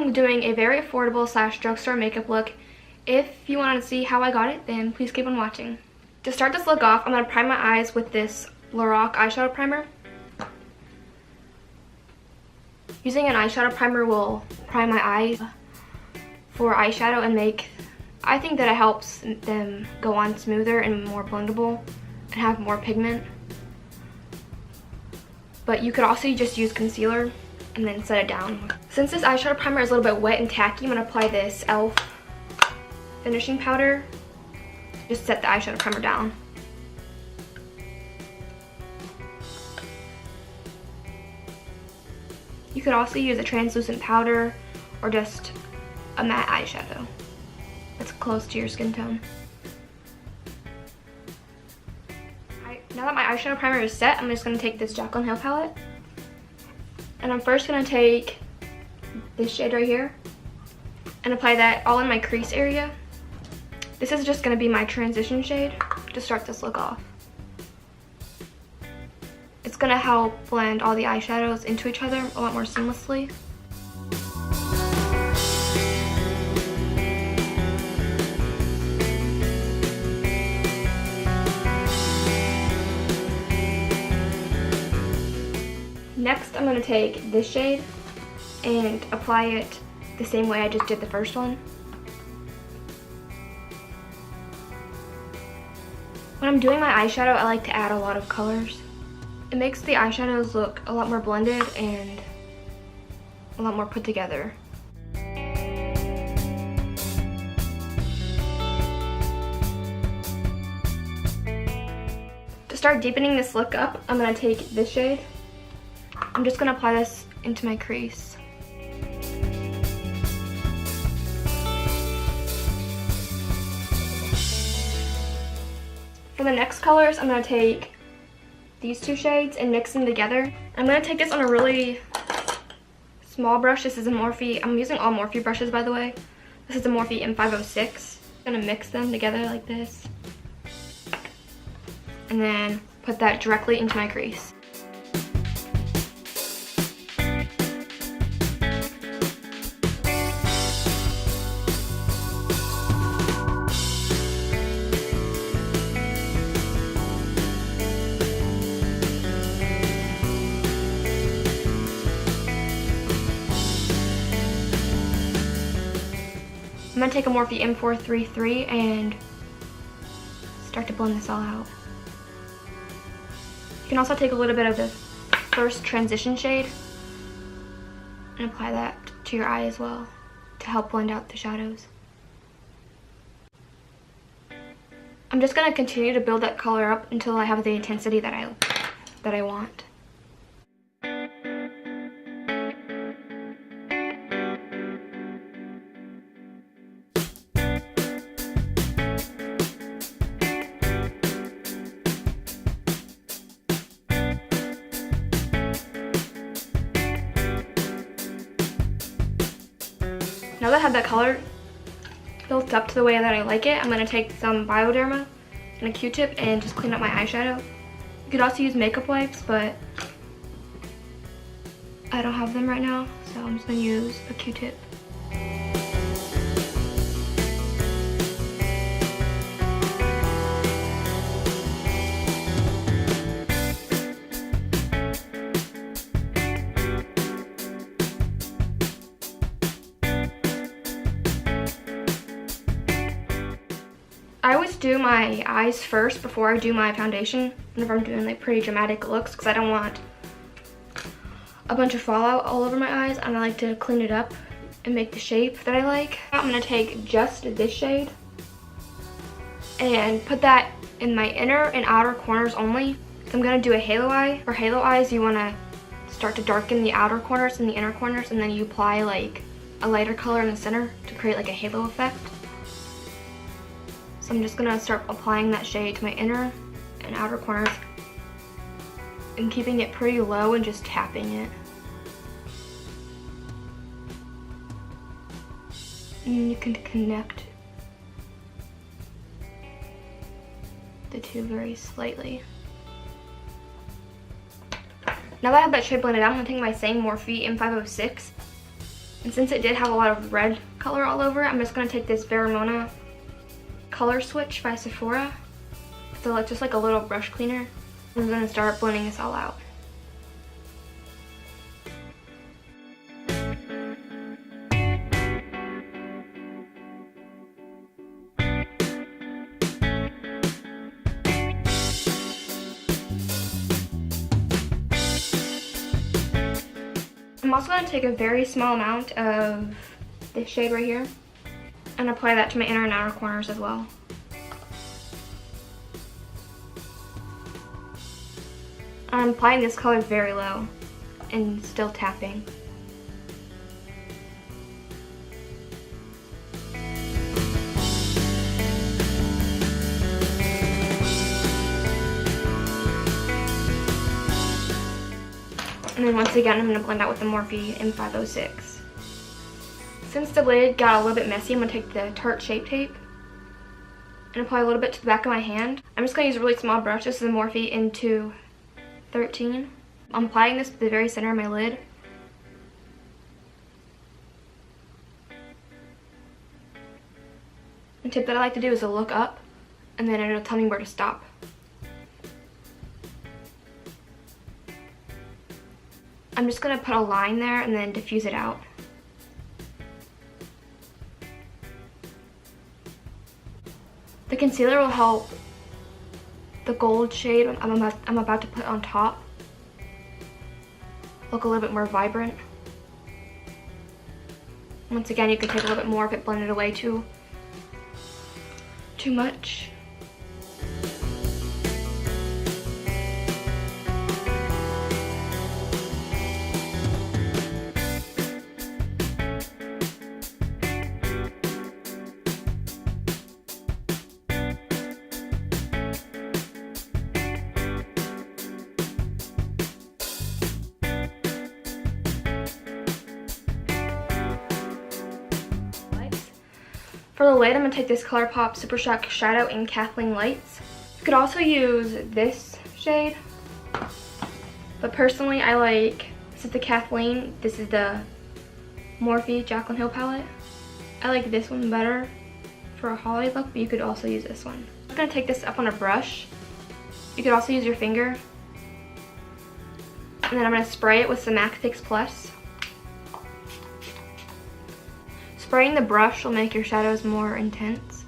I'm doing a very affordable / drugstore makeup look. If you want to see how I got it, then please keep on watching. To start this look off, I'm going to prime my eyes with this Lorac eyeshadow primer. Using an eyeshadow primer will prime my eyes for eyeshadow and I think that it helps them go on smoother and more blendable and have more pigment. But you could also just use concealer and then set it down. Since this eyeshadow primer is a little bit wet and tacky, I'm going to apply this e.l.f. finishing powder. Just set the eyeshadow primer down. You could also use a translucent powder or just a matte eyeshadow that's close to your skin tone. Now that my eyeshadow primer is set, I'm just going to take this Jaclynhill palette. And I'm first going to take this shade right here and apply that all in my crease area. This is just going to be my transition shade to start this look off. It's going to help blend all the eyeshadows into each other a lot more seamlessly. Next, I'm going to take this shade and apply it the same way I just did the first one. When I'm doing my eyeshadow, I like to add a lot of colors. It makes the eyeshadows look a lot more blended and a lot more put together. To start deepening this look up, I'm going to take this shade. I'm just going to apply this into my crease. For the next colors, I'm going to take these two shades and mix them together. I'm going to take this on a really small brush. This is a Morphe. I'm using all Morphe brushes, by the way. This is a Morphe M506. I'm going to mix them together like this. And then put that directly into my crease. I'm going to take a Morphe M433 and start to blend this all out. You can also take a little bit of the first transition shade and apply that to your eye as well to help blend out the shadows. I'm just going to continue to build that color up until I have the intensity that I want. Now that I have that color built up to the way that I like it, I'm going to take some Bioderma and a Q-tip and just clean up my eyeshadow. You could also use makeup wipes, but I don't have them right now, so I'm just going to use a Q-tip. I always do my eyes first before I do my foundation whenever I'm doing like pretty dramatic looks, because I don't want a bunch of fallout all over my eyes, and I like to clean it up and make the shape that I like. I'm going to take just this shade and put that in my inner and outer corners only. I'm going to do a halo eye. For halo eyes, you want to start to darken the outer corners and the inner corners, and then you apply like a lighter color in the center to create like a halo effect. So I'm just going to start applying that shade to my inner and outer corners and keeping it pretty low and just tapping it. And you can connect the two very slightly. Now that I have that shade blended out, I'm going to take my same Morphe M506 And since it did have a lot of red color all over it, I'm just going to take this Vermona Color Switch by Sephora. So it's just like a little brush cleaner. I'm going to start blending this all out. I'm also going to take a very small amount of this shade right here and apply that to my inner and outer corners as well. I'm applying this color very low and still tapping. And then once again, I'm going to blend out with the Morphe M506. Since the lid got a little bit messy, I'm going to take the Tarte Shape Tape and apply a little bit to the back of my hand. I'm just going to use a really small brush. This is the Morphe M213. I'm applying this to the very center of my lid. The tip that I like to do is to look up, and then it'll tell me where to stop. I'm just going to put a line there and then diffuse it out. The concealer will help the gold shade I'm about to put on top look a little bit more vibrant. Once again, you can take a little bit more if it blended away too much. For the lid, I'm going to take this Colourpop Super Shock Shadow in Kathleenlights. You could also use this shade, but personally I like, this is the Kathleen, this is the Morphe Jaclynhill palette. I like this one better for a holiday look, but you could also use this one. I'm going to take this up on a brush. You could also use your finger. And then I'm going to spray it with some MAC Fix Plus. Spraying the brush will make your shadows more intense.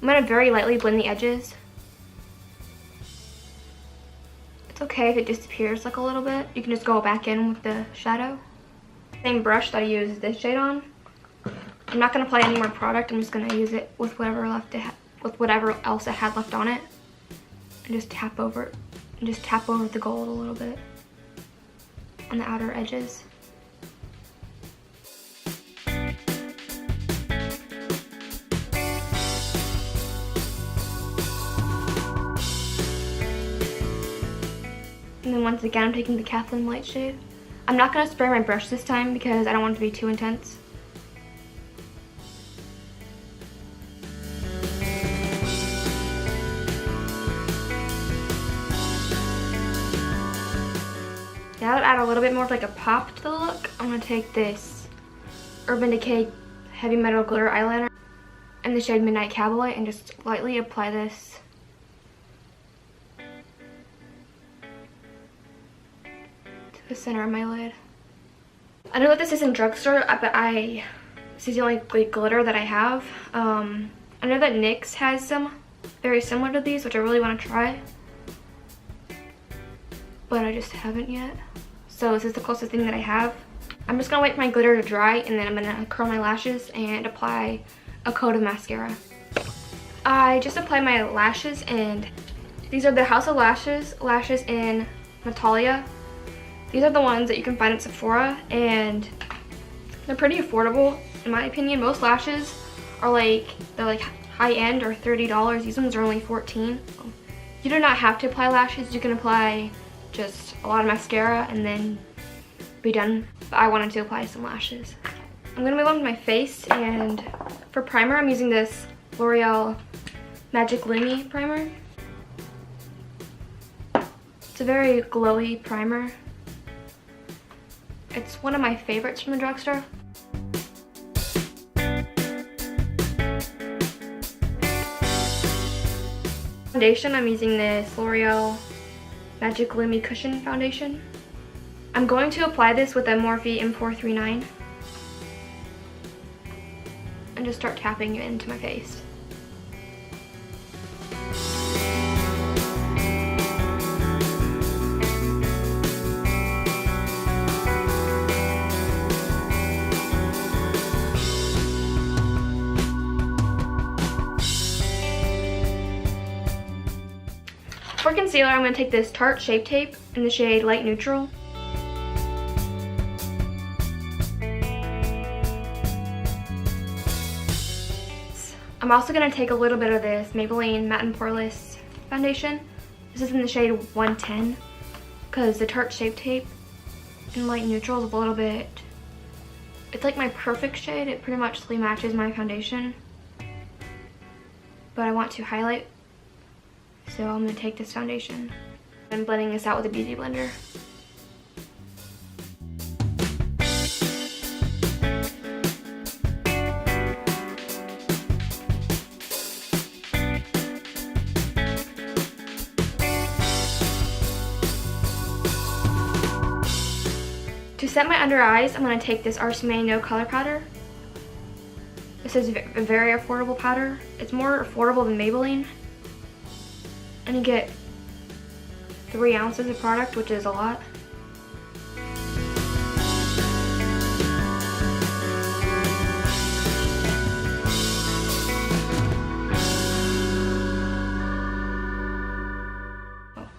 I'm going to very lightly blend the edges. It's okay if it disappears like a little bit. You can just go back in with the shadow. Same brush that I used this shade on. I'm not going to apply any more product. I'm just going to use it with whatever else it had left on it, and just tap over it. And just tap over the gold a little bit on the outer edges. And then once again, I'm taking the Kathleenlights shade. I'm not going to spray my brush this time because I don't want it to be too intense. Now to add a little bit more of like a pop to the look, I'm going to take this Urban Decay Heavy Metal Glitter Eyeliner in the shade Midnight Cowboy and just lightly apply this the center of my lid. I know that this isn't Drugstore, but this is the only glitter that I have. I know that NYX has some very similar to these, which I really want to try, but I just haven't yet. So this is the closest thing that I have. I'm just gonna wait for my glitter to dry, and then I'm gonna curl my lashes and apply a coat of mascara. I just applied my lashes, and these are the House of Lashes in Natalia. These are the ones that you can find at Sephora, and they're pretty affordable in my opinion. Most lashes are they're like high end or $30. These ones are only $14. You do not have to apply lashes. You can apply just a lot of mascara and then be done. But I wanted to apply some lashes. I'm gonna move on to my face, and for primer I'm using this L'Oreal Magic Lumi primer. It's a very glowy primer. It's one of my favorites from the drugstore. Foundation, I'm using this L'Oreal Magic Lumi Cushion Foundation. I'm going to apply this with a Morphe M439 and just start tapping it into my face. For concealer, I'm going to take this Tarte Shape Tape in the shade Light Neutral. I'm also going to take a little bit of this Maybelline Matte and Poreless foundation. This is in the shade 110 because the Tarte Shape Tape in Light Neutral is a little bit, it's like my perfect shade. It pretty much matches my foundation. But I want to highlight, so I'm going to take this foundation. I'm blending this out with a beauty blender. To set my under eyes, I'm going to take this RCMA No Color Powder. This is a very affordable powder. It's more affordable than Maybelline. And you get 3 ounces of product, which is a lot.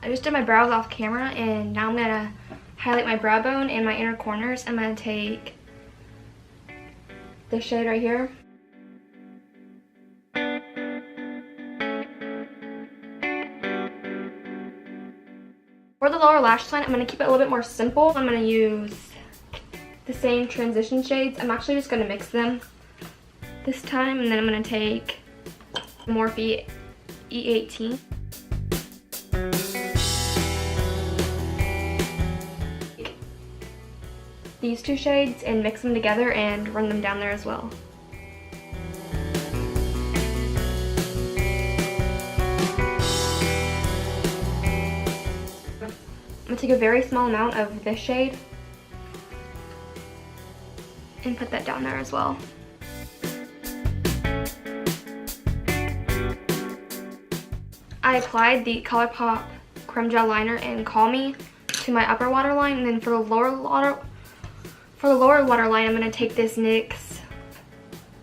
I just did my brows off camera, and now I'm going to highlight my brow bone and my inner corners. I'm going to take this shade right here. For the lower lash line, I'm going to keep it a little bit more simple. I'm going to use the same transition shades. I'm actually just going to mix them this time, and then I'm going to take Morphe E18. These 2 shades and mix them together and run them down there as well. I'm going to take a very small amount of this shade and put that down there as well. I applied the Colourpop Creme Gel Liner and Call Me to my upper waterline, and then for the lower waterline, I'm going to take this NYX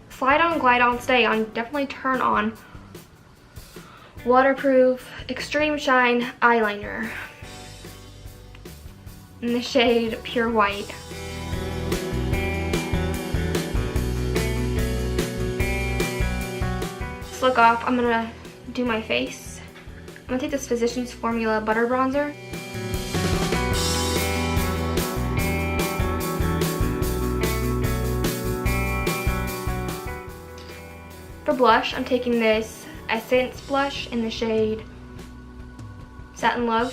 Slide On, Glide On, Stay On, definitely turn on waterproof Extreme Shine eyeliner in the shade Pure White. This look off, I'm going to do my face. I'm going to take this Physicians Formula Butter Bronzer. For blush, I'm taking this Essence blush in the shade Satin Love.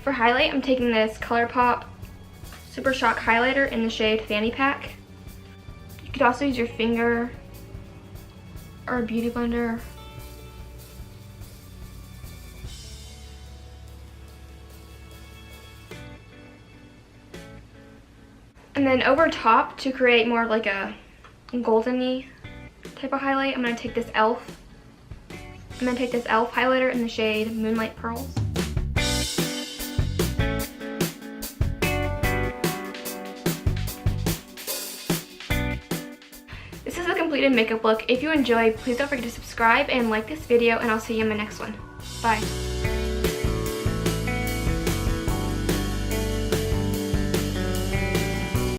For highlight, I'm taking this Colourpop Super Shock Highlighter in the shade Fanny Pack. You could also use your finger or a beauty blender. And then over top, to create more of like a golden-y type of highlight, I'm going to take this e.l.f. highlighter in the shade Moonlight Pearls. This is a completed makeup look. If you enjoyed, please don't forget to subscribe and like this video, and I'll see you in my next one. Bye.